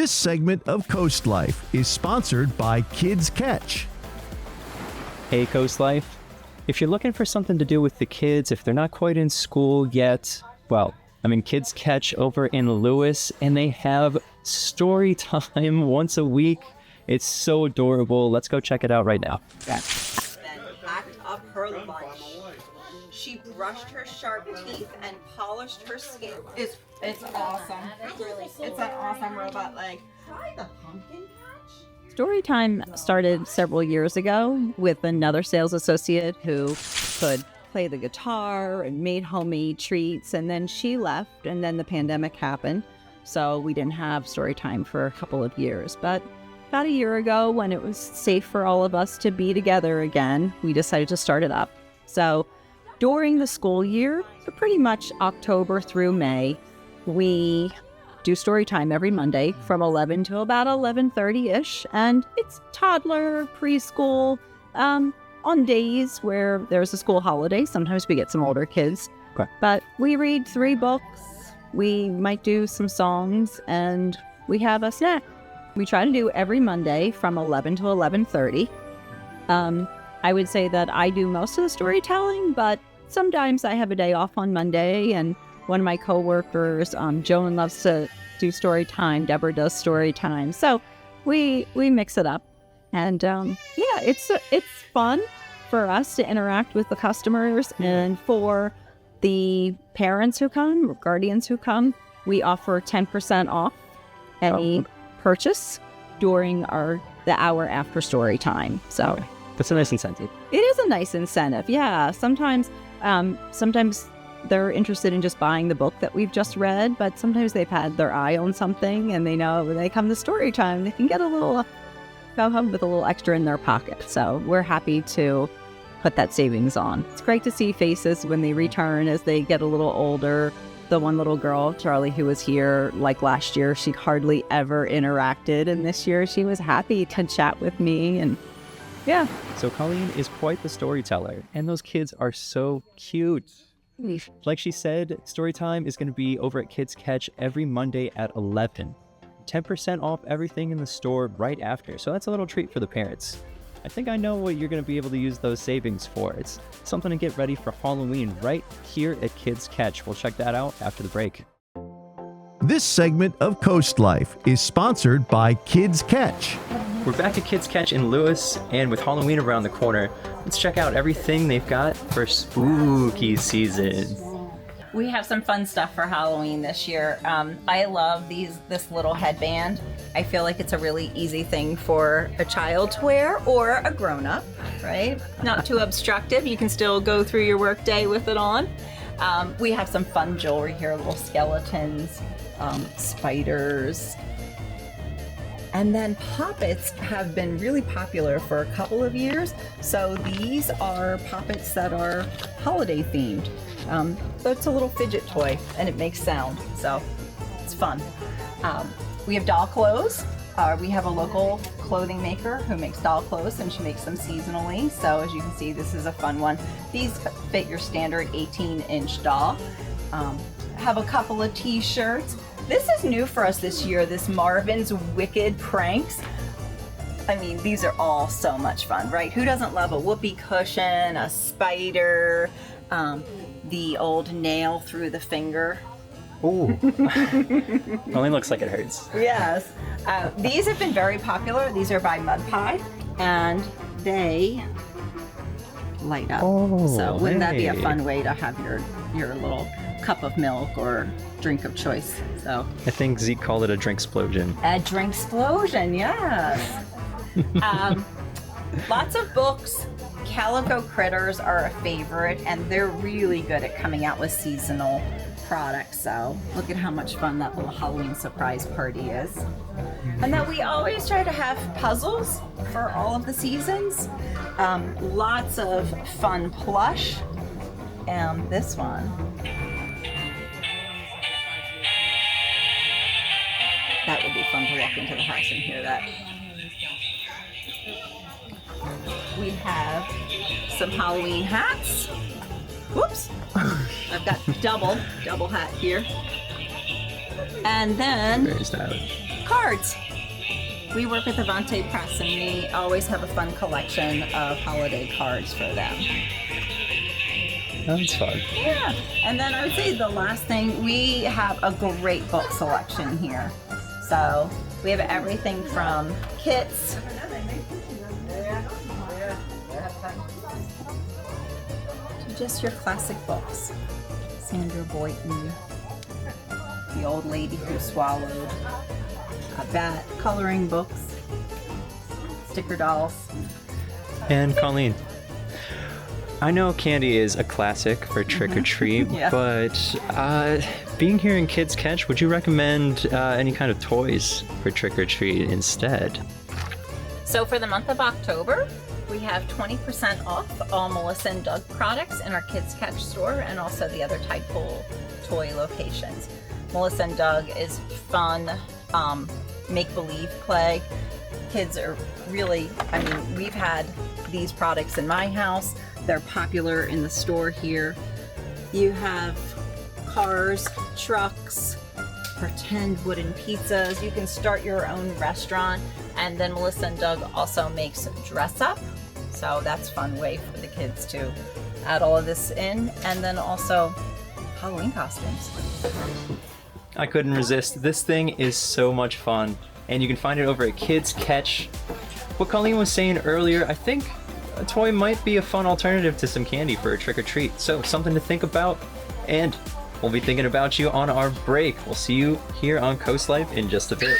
This segment of CoastLife is sponsored by Kids Ketch. Hey, CoastLife. If you're looking for something to do with the kids, if they're not quite in school yet, well, I'm in Kids Ketch over in Lewis, and they have story time once a week. It's so adorable. Let's go check it out right now. Then packed up her lunch. She brushed her sharp teeth and polished her skin. It's awesome. It's an awesome robot leg. Try the pumpkin patch. Storytime started several years ago with another sales associate who could play the guitar and made homemade treats, and then she left, and then the pandemic happened, so we didn't have Storytime for a couple of years. But about a year ago, when it was safe for all of us to be together again, we decided to start it up. So during the school year, so pretty much October through May, we do Storytime every Monday from 11 to about 11:30-ish, and it's toddler, preschool, on days where there's a school holiday. Sometimes we get some older kids. Okay. But we read 3 books, we might do some songs, and we have a snack. We try to do every Monday from 11 to 11:30. I would say that I do most of the storytelling, but sometimes I have a day off on Monday, and one of my coworkers, Joan, loves to do story time. Deborah does story time. So we mix it up. And it's fun for us to interact with the customers, and for the parents who come, or guardians who come, we offer 10% off any purchase during the hour after story time. So Okay. That's a nice incentive. it is a nice incentive. Yeah. Sometimes they're interested in just buying the book that we've just read, but sometimes they've had their eye on something, and they know when they come to story time, they can get go home with a little extra in their pocket. So we're happy to put that savings on. It's great to see faces when they return as they get a little older. The one little girl, Charlie, who was here like last year, she hardly ever interacted, and this year she was happy to chat with me. And yeah. So Colleen is quite the storyteller, and those kids are so cute. Like she said, Storytime is going to be over at Kids Ketch every Monday at 11. 10% off everything in the store right after, so that's a little treat for the parents. I think I know what you're going to be able to use those savings for. It's something to get ready for Halloween right here at Kids Ketch. We'll check that out after the break. This segment of CoastLife is sponsored by Kids Ketch. We're back at Kids Ketch in Lewis, and with Halloween around the corner, let's check out everything they've got for spooky season. We have some fun stuff for Halloween this year. I love this little headband. I feel like it's a really easy thing for a child to wear, or a grown-up, right? Not too obstructive. You can still go through your workday with it on. We have some fun jewelry here, little skeletons, spiders. And then poppets have been really popular for a couple of years. So these are poppets that are holiday themed. So it's a little fidget toy, and it makes sound, so it's fun. We have doll clothes. We have a local clothing maker who makes doll clothes, and she makes them seasonally. So as you can see, this is a fun one. These fit your standard 18-inch doll. Have a couple of t-shirts. This is new for us this year, this Marvin's Wicked Pranks. I mean, these are all so much fun, right? Who doesn't love a whoopee cushion, a spider, the old nail through the finger? Ooh. Only looks like it hurts. Yes. These have been very popular. These are by Mud Pie, and they light up. Oh, so wouldn't that be a hey. fun way to have your little cup of milk or drink of choice? So I think Zeke called it a drink explosion. a drink explosion, yes. Lots of books. Calico Critters are a favorite, and they're really good at coming out with seasonal products. So look at how much fun that little Halloween surprise party is. And then we always try to have puzzles for all of the seasons. Lots of fun plush. And this one. That would be fun to walk into the house and hear that. We have some Halloween hats. Whoops. I've got double hat here. And then Very stylish. cards. We work with Avante Press, and we always have a fun collection of holiday cards for them. That's fun. Yeah, and then I would say the last thing, we have a great book selection here. So we have everything from kits to just your classic books. Sandra Boynton, The Old Lady Who Swallowed, a bat, coloring books, sticker dolls. And Colleen, I know candy is a classic for trick or treat, Yeah. but being here in Kids Ketch, would you recommend any kind of toys for trick or treat instead? So for the month of October, we have 20% off all Melissa and Doug products in our Kids Ketch store and also the other Tidepool toy locations. Melissa and Doug is fun, make-believe play. Kids are really, I mean, we've had these products in my house. They're popular in the store here. You have cars, trucks, pretend wooden pizzas. You can start your own restaurant. And then Melissa and Doug also makes dress up. So that's a fun way for the kids to add all of this in. And then also Halloween costumes. I couldn't resist. This thing is so much fun, and you can find it over at Kids Ketch. What Colleen was saying earlier, I think a toy might be a fun alternative to some candy for a trick or treat. So something to think about, and we'll be thinking about you on our break. We'll see you here on CoastLife in just a bit.